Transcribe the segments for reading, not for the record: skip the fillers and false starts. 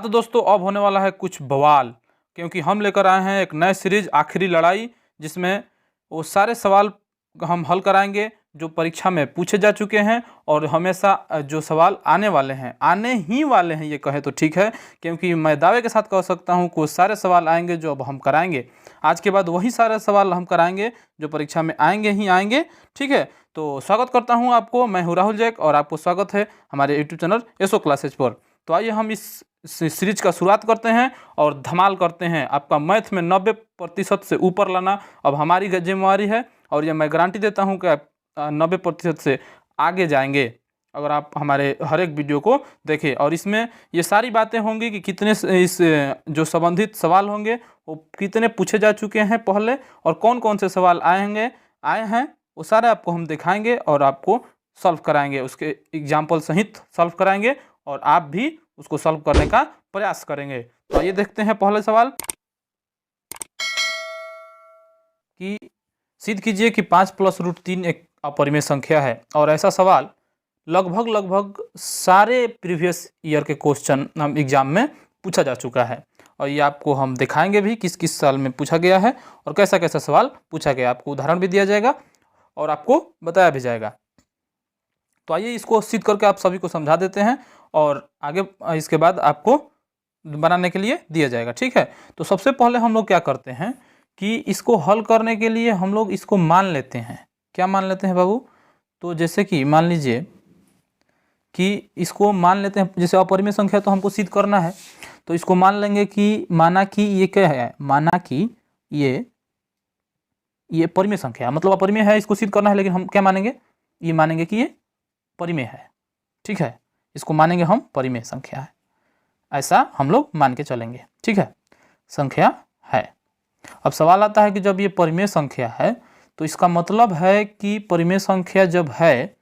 तो दोस्तों अब होने वाला है कुछ बवाल, क्योंकि हम लेकर आए हैं एक नए सीरीज आखिरी लड़ाई, जिसमें वो सारे सवाल हम हल कराएंगे जो परीक्षा में पूछे जा चुके हैं और हमेशा जो सवाल आने वाले हैं, आने ही वाले हैं ये कहे तो ठीक है, क्योंकि मैं दावे के साथ कह सकता हूँ कि वो सारे सवाल आएंगे जो अब हम कराएंगे। आज के बाद वही सारे सवाल हम कराएंगे जो परीक्षा में आएंगे ही आएंगे। ठीक है, तो स्वागत करता हूँ आपको, मैं हूँ राहुल जैक और आपको स्वागत है हमारे यूट्यूब चैनल एसओ क्लासेज पर। तो आइए हम इस सीरीज का शुरुआत करते हैं और धमाल करते हैं। आपका मैथ में 90% से ऊपर लाना अब हमारी जिम्मेवारी है और ये मैं गारंटी देता हूं कि आप 90% से आगे जाएंगे अगर आप हमारे हर एक वीडियो को देखें। और इसमें ये सारी बातें होंगी कि कितने इस जो संबंधित सवाल होंगे वो कितने पूछे जा चुके हैं पहले और कौन कौन से सवाल आए हैं वो सारे आपको हम दिखाएंगे और आपको सॉल्व कराएंगे, उसके एग्जाम्पल सहित सॉल्व कराएंगे और आप भी उसको सॉल्व करने का प्रयास करेंगे। तो ये देखते हैं पहले सवाल कि सिद्ध कीजिए कि 5 + √3 एक अपरिमेय संख्या है। और ऐसा सवाल लगभग सारे प्रीवियस ईयर के क्वेश्चन हम एग्जाम में पूछा जा चुका है और ये आपको हम दिखाएंगे भी किस किस साल में पूछा गया है और कैसा कैसा सवाल पूछा गया, आपको उदाहरण भी दिया जाएगा और आपको बताया भी जाएगा। तो आइए इसको सिद्ध करके आप सभी को समझा देते हैं और आगे इसके बाद आपको बनाने के लिए दिया जाएगा। ठीक है, तो सबसे पहले हम लोग क्या करते हैं कि इसको हल करने के लिए हम लोग इसको मान लेते हैं। क्या मान लेते हैं बाबू? तो जैसे कि मान लीजिए कि इसको मान लेते हैं, जैसे अपरिमेय संख्या तो हमको सिद्ध करना है, तो इसको मान लेंगे कि माना कि ये क्या है, माना कि ये परिमेय संख्या मतलब अपरिमेय है, इसको सिद्ध करना है, लेकिन हम क्या मानेंगे, ये मानेंगे कि ये परिमेय है। ठीक है, इसको मानेंगे हम परिमेय संख्या है, ऐसा हम लोग मान के चलेंगे। ठीक है, संख्या है। अब सवाल आता है कि जब ये परिमेय संख्या है तो इसका मतलब है कि परिमेय संख्या जब है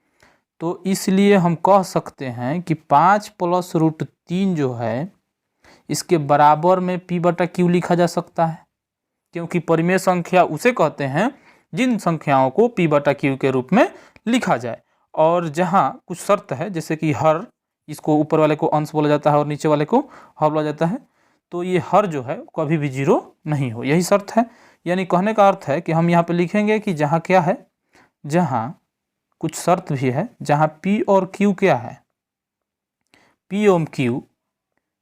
तो इसलिए हम कह सकते हैं कि 5 + √3 जो है इसके बराबर में p/q लिखा जा सकता है, क्योंकि परिमेय संख्या उसे कहते हैं जिन संख्याओं को p/q के रूप में लिखा जाए। और जहाँ कुछ शर्त है, जैसे कि हर, इसको ऊपर वाले को अंश बोला जाता है और नीचे वाले को हर बोला जाता है, तो ये हर जो है कभी भी 0 नहीं हो, यही शर्त है। यानी कहने का अर्थ है कि हम यहाँ पे लिखेंगे कि जहाँ क्या है, जहाँ कुछ शर्त भी है, जहाँ p और q क्या है, p और q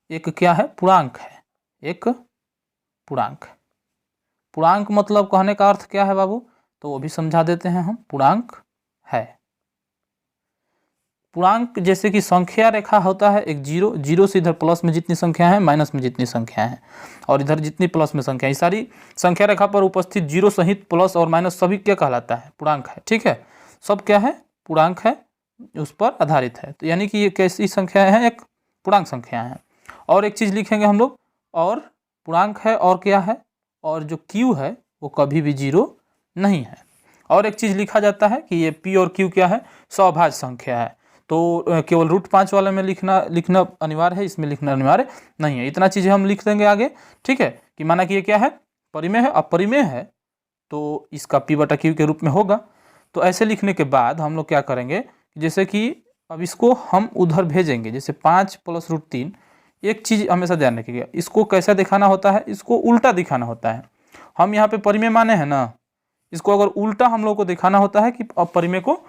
एक क्या है, पूर्णांक है, एक पूर्णांक। पूर्णांक मतलब कहने का अर्थ क्या है बाबू, तो वो भी समझा देते हैं हम। पूर्णांक है, पूर्णांक जैसे कि संख्या रेखा होता है एक जीरो से इधर प्लस में जितनी संख्या है, माइनस में जितनी संख्या है, और इधर जितनी प्लस में संख्या है, सारी संख्या रेखा पर उपस्थित जीरो सहित प्लस और माइनस सभी क्या कहलाता है, पूर्णांक है। ठीक है, सब क्या है, पूर्णांक है, उस पर आधारित है। तो यानी कि ये कैसी संख्या है, एक पूर्णांक संख्या है। और एक चीज़ लिखेंगे हम लोग, और पूर्णांक है और क्या है, और जो q है वो कभी भी 0 नहीं है। और एक चीज़ लिखा जाता है कि ये p और q क्या है, सौभाज्य संख्या है। तो केवल √5 वाले में लिखना अनिवार्य है, इसमें लिखना अनिवार्य नहीं है। इतना चीज़ें हम लिख देंगे आगे। ठीक है, कि माना कि ये क्या है, परिमेय है, अपरिमेय है, तो इसका p/q के रूप में होगा। तो ऐसे लिखने के बाद हम लोग क्या करेंगे, जैसे कि अब इसको हम उधर भेजेंगे, जैसे 5 + √3। एक चीज़ हमेशा ध्यान रखिएगा, इसको कैसा दिखाना होता है, इसको उल्टा दिखाना होता है। हम यहाँ पे परिमेय माने हैं ना, इसको अगर उल्टा हम लोग को दिखाना होता है कि अपरिमेय को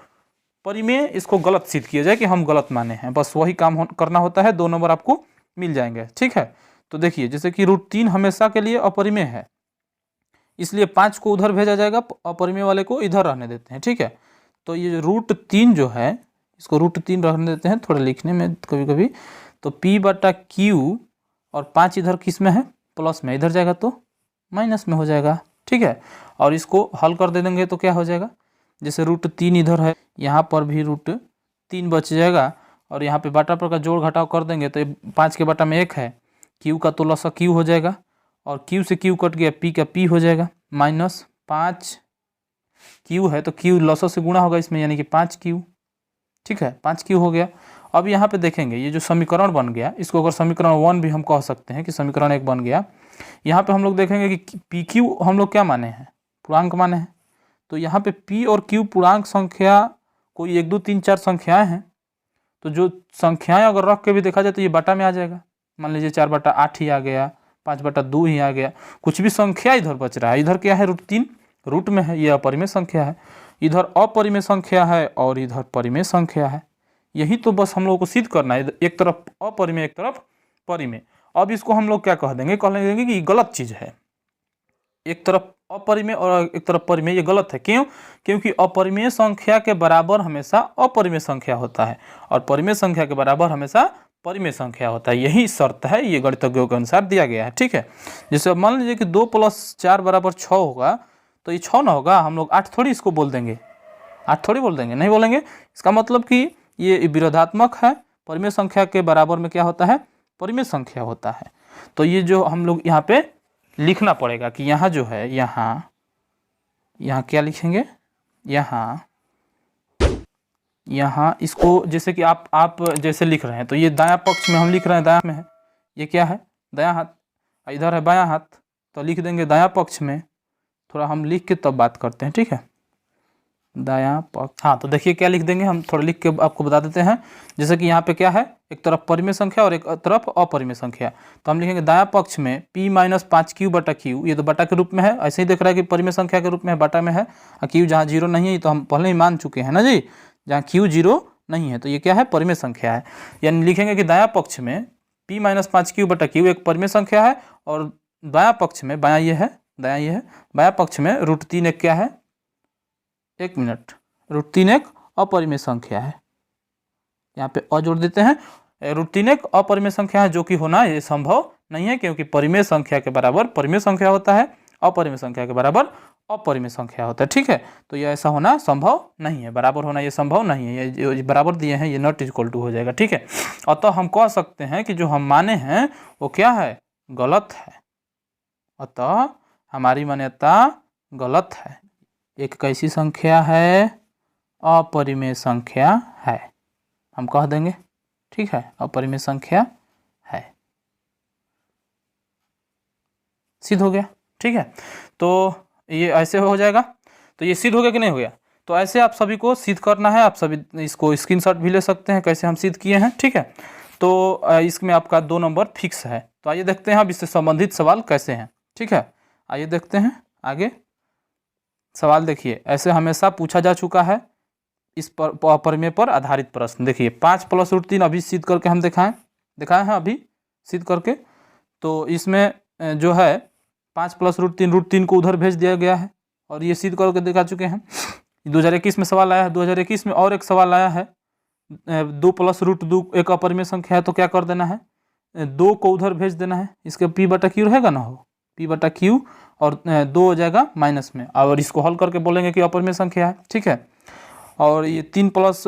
परिमेय, इसको गलत सिद्ध किया जाए कि हम गलत माने हैं, बस वही काम करना होता है। 2 नंबर आपको मिल जाएंगे। ठीक है, तो देखिए जैसे कि √3 हमेशा के लिए अपरिमेय है, इसलिए 5 को उधर भेजा जाएगा, अपरिमेय वाले को इधर रहने देते हैं। ठीक है, तो ये √3 जो है, इसको √3 रहने देते हैं, थोड़ा लिखने में कभी कभी। तो p/q और 5 इधर किस में है, प्लस में, इधर जाएगा तो माइनस में हो जाएगा। ठीक है, और इसको हल कर दे देंगे तो क्या हो जाएगा, जैसे √3 इधर है, यहाँ पर भी √3 बच जाएगा, और यहाँ पे बाटा पर का जोड़ घटाव कर देंगे तो 5 के बटा में 1 है, q का तो लसा q हो जाएगा, और q से q कट गया, p का p हो जाएगा, -5 q है तो q लसा से गुणा होगा इसमें, यानी कि 5q। ठीक है, 5q हो गया। अब यहाँ पे देखेंगे ये जो समीकरण बन गया, इसको अगर समीकरण 1 भी हम कह सकते हैं कि समीकरण 1 बन गया। यहाँ पे हम लोग देखेंगे कि pq हम लोग क्या माने हैं, पूर्णांक माने हैं। तो यहाँ पे p और q पूर्णांक संख्या कोई 1 2 3 4 संख्याएं हैं, तो जो संख्याएं अगर रख के भी देखा जाए तो ये बटा में आ जाएगा, मान लीजिए 4/8 ही आ गया, 5/2 ही आ गया, कुछ भी संख्या इधर बच रहा है। इधर क्या है, √3 रूट में है, ये अपरिमेय संख्या है। इधर अपरिमेय संख्या है और इधर परिमेय संख्या है। यही तो बस हम लोग को सिद्ध करना है, एक तरफ अपरिमेय एक तरफ परिमेय। अब इसको हम लोग क्या कह देंगे, कह देंगे कि गलत चीज़ है। एक तरफ अपरिमेय और एक तरफ परिमेय, ये गलत है। क्यों? क्योंकि अपरिमेय संख्या के बराबर हमेशा अपरिमेय संख्या होता है और परिमेय संख्या के बराबर हमेशा परिमेय संख्या होता है। यही शर्त है, ये गणितज्ञों के अनुसार दिया गया है। ठीक है, जैसे मान लीजिए कि 2 + 4 = 6 होगा, तो ये 6 ना होगा, हम लोग 8 थोड़ी इसको बोल देंगे, 8 थोड़ी बोल देंगे, नहीं बोलेंगे। इसका मतलब कि ये विरोधात्मक है। परिमेय संख्या के बराबर में क्या होता है, परिमेय संख्या होता है। तो ये जो हम लोग यहाँ पे लिखना पड़ेगा कि यहाँ जो है, यहाँ क्या लिखेंगे, यहाँ इसको जैसे कि आप जैसे लिख रहे हैं, तो ये दायां पक्ष में हम लिख रहे हैं, दायां में है, ये क्या है, दायां हाथ, इधर है बायां हाथ, तो लिख देंगे दायां पक्ष में। थोड़ा हम लिख के तब बात करते हैं, ठीक है, दायां पक्ष। हाँ, तो देखिए क्या लिख देंगे, हम थोड़ा लिख के आपको बता देते हैं। जैसे कि यहाँ पे क्या है, एक तरफ परिमेय संख्या और एक तरफ अपरिमेय संख्या, तो हम लिखेंगे दायां पक्ष में p - 5q/q, ये तो बटा के रूप में है, ऐसे ही देख रहा है कि परिमेय संख्या के रूप में बटा में है, और q जहाँ 0 नहीं है, तो हम पहले ही मान चुके हैं ना जी, जहाँ q 0 नहीं है, तो ये क्या है, परिमेय संख्या है। यानी लिखेंगे कि दायां पक्ष में p - 5q/q एक परिमेय संख्या है, और दायां पक्ष में, बायां ये है, बायां पक्ष में √3 एक क्या है, एक मिनट, √3 एक अपरिमेय संख्या है। यहाँ पे अ जोड़ देते हैं, √3 एक अपरिमेय संख्या है, जो कि होना ये संभव नहीं है, क्योंकि परिमेय संख्या के बराबर परिमेय संख्या होता है, अपरिमेय संख्या के बराबर अपरिमेय संख्या होता है। ठीक है, तो ये ऐसा होना संभव नहीं है, बराबर होना ये संभव नहीं है। ये बराबर दिए हैं, ये नॉट इक्वल टू हो जाएगा। ठीक है, अतः हम कह सकते हैं कि जो हम माने हैं वो क्या है, गलत है। अतः हमारी मान्यता गलत है। एक कैसी संख्या है, अपरिमेय संख्या है, हम कह देंगे। ठीक है, अपरिमेय संख्या है, सिद्ध हो गया। ठीक है, तो ये ऐसे हो जाएगा। तो ये सिद्ध हो गया कि नहीं हो गया, तो ऐसे आप सभी को सिद्ध करना है। आप सभी इसको स्क्रीनशॉट भी ले सकते हैं, कैसे हम सिद्ध किए हैं। ठीक है, तो इसमें आपका 2 नंबर फिक्स है। तो आइए देखते हैं अब इससे संबंधित सवाल कैसे हैं। ठीक है, आइए देखते हैं आगे सवाल। देखिए, ऐसे हमेशा पूछा जा चुका है इस परिमेय पर आधारित प्रश्न। देखिए 5 + √3 अभी सिद्ध करके हम दिखाए हैं अभी सिद्ध करके। तो इसमें जो है 5 + √3 को उधर भेज दिया गया है और ये सिद्ध करके दिखा चुके हैं। 2021 में सवाल आया है, 2021 में और एक सवाल आया है, 2 + √2 एक अपरिमेय संख्या है, तो क्या कर देना है, 2 को उधर भेज देना है, इसके p/q रहेगा ना, हो p/q और 2 हो जाएगा माइनस में, और इसको हल करके बोलेंगे कि अपरिमेय संख्या है। ठीक है, और ये 3 +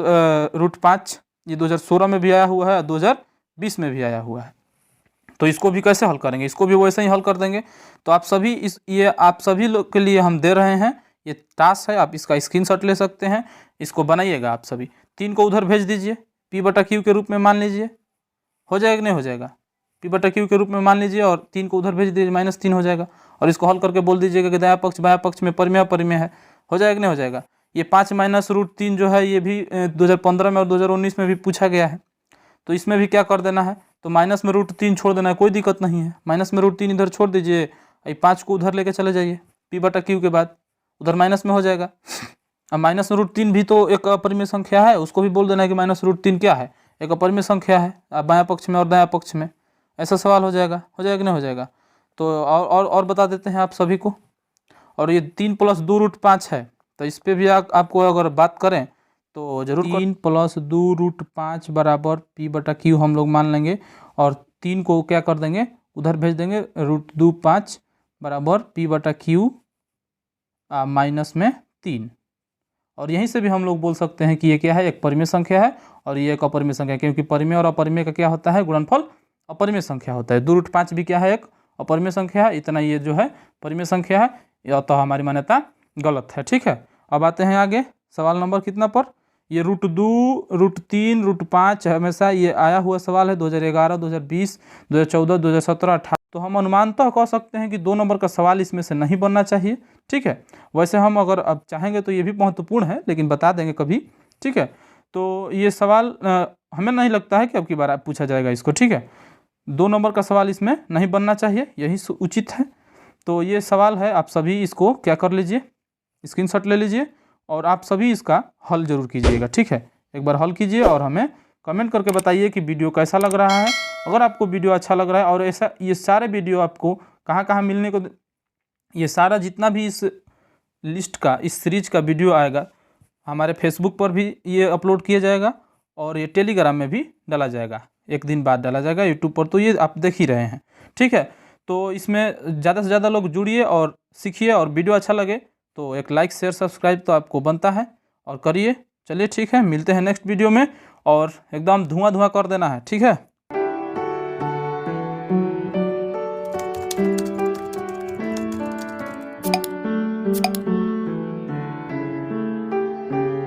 √5 ये 2016 में भी आया हुआ है, 2020 में भी आया हुआ है। तो इसको भी कैसे हल करेंगे, इसको भी वैसे ही हल कर देंगे। तो आप सभी ये आप सभी लोग के लिए हम दे रहे हैं, ये टास्क है, आप इसका स्क्रीनशॉट ले सकते हैं, इसको बनाइएगा आप सभी। 3 को उधर भेज दीजिए, p/q के रूप में मान लीजिए, हो जाएगा नहीं हो जाएगा, p/q के रूप में मान लीजिए, और 3 को उधर भेज दीजिए, -3 हो जाएगा, और इसको हल करके बोल दीजिएगा कि दायां पक्ष बायां पक्ष में परिमेय अपरिमेय है, हो जाएगा नहीं हो जाएगा। ये 5 - √3 जो है, ये भी 2015 में और 2019 में भी पूछा गया है। तो इसमें भी क्या कर देना है, तो माइनस में √3 छोड़ देना है, कोई दिक्कत नहीं है। माइनस में √3 इधर छोड़ दीजिए, ये 5 को उधर लेके चले जाइए, p/q के बाद उधर माइनस में हो जाएगा। अब माइनस में √3 भी तो एक अपरिमेय संख्या है, उसको भी बोल देना है कि -√3 क्या है, एक अपरिमेय संख्या है, बायां पक्ष में और दायां पक्ष में। ऐसा सवाल हो जाएगा कि नहीं हो जाएगा। तो और बता देते हैं आप सभी को। और ये 3 + 2 √5 है, तो इस पर भी आपको अगर बात करें तो जरूर 3 + 2 √5 बराबर p/q हम लोग मान लेंगे, और 3 को क्या कर देंगे, उधर भेज देंगे, √2 बराबर p/q -3। और यहीं से भी हम लोग बोल सकते हैं कि ये क्या है, एक परिमेय संख्या है और ये एक अपरिमेय संख्या है, क्योंकि परिमेय और अपरिमेय का क्या होता है, गुणनफल अपरिमेय संख्या होता है। 2 √5 भी क्या है, एक अपरिमेय संख्या है, इतना ये जो है परिमेय संख्या है, या तो हमारी मान्यता गलत है। ठीक है, अब आते हैं आगे सवाल नंबर कितना पर, ये √2 √3 √5 हमेशा ये आया हुआ सवाल है, 2011 2020 2014 2017 18। तो हम अनुमानतः कह सकते हैं कि 2 नंबर का सवाल इसमें से नहीं बनना चाहिए। ठीक है, वैसे हम अगर अब चाहेंगे तो ये भी महत्वपूर्ण है, लेकिन बता देंगे कभी। ठीक है, तो ये सवाल हमें नहीं लगता है कि अब की बार पूछा जाएगा इसको। ठीक है, 2 नंबर का सवाल इसमें नहीं बनना चाहिए, यही उचित है। तो ये सवाल है, आप सभी इसको क्या कर लीजिए, स्क्रीनशॉट ले लीजिए और आप सभी इसका हल जरूर कीजिएगा, ठीक है। एक बार हल कीजिए और हमें कमेंट करके बताइए कि वीडियो कैसा लग रहा है। अगर आपको वीडियो अच्छा लग रहा है और ऐसा ये सारे वीडियो आपको कहाँ कहाँ मिलने को, ये सारा जितना भी इस लिस्ट का, इस सीरीज का वीडियो आएगा, हमारे फेसबुक पर भी ये अपलोड किया जाएगा और ये टेलीग्राम में भी डाला जाएगा, एक दिन बाद डाला जाएगा यूट्यूब पर, तो ये आप देख ही रहे हैं, ठीक है। तो इसमें ज़्यादा से ज़्यादा लोग जुड़िए और सीखिए, और वीडियो अच्छा लगे तो एक लाइक शेयर सब्सक्राइब तो आपको बनता है और करिए। चलिए ठीक है, मिलते हैं नेक्स्ट वीडियो में और एकदम धुआं धुआं कर देना है, ठीक है।